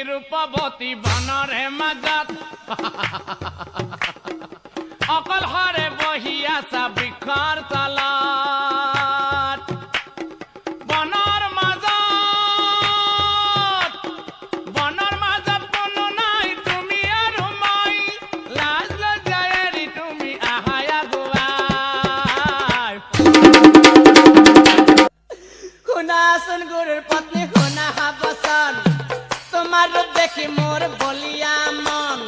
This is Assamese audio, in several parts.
रूपवती बनरे मजत अकल हरे बहिया सा बिखार तलात बनर मजत कोनो নাই তুমি আৰু মই লাজ লজ্জায়েৰি তুমি আহায়া গোৱাই শুনাচোন গুৰুৰ পত্নী শুনা হাবচন তোমাৰ দেখি মোৰ বলিয়া মন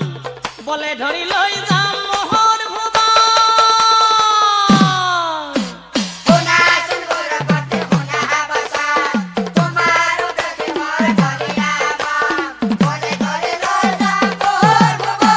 বলে ধৰি লই যাম মোহৰ ভুবন শুনাচোন গুৰুৰ পত্নী শুনা হাবচন তোমার দেখি মোর বলিয়া মন বলে ধরি লই যাম মোহর ভুবন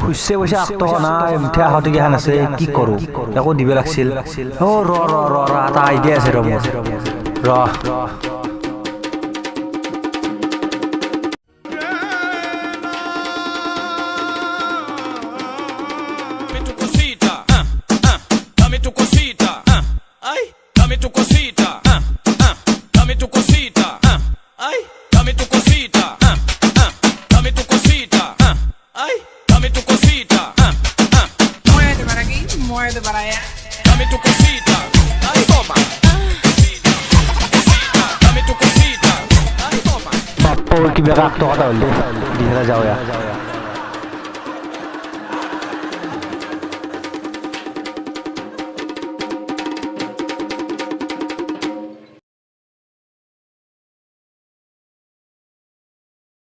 খুচে পইচা আক্ত নাই মিঠা আহতে গিয়ান আছে কি কৰো একো দিবে লাগছিল ও ৰ এটা আইডিয়া আছে ৰ মোৰ ৰ Muerde para allá. Dame tu cosita, ay toma. Dame tu cosita, ay toma. বাপ্পা কি বেকা আক্ত কথা হল দিহরা যাও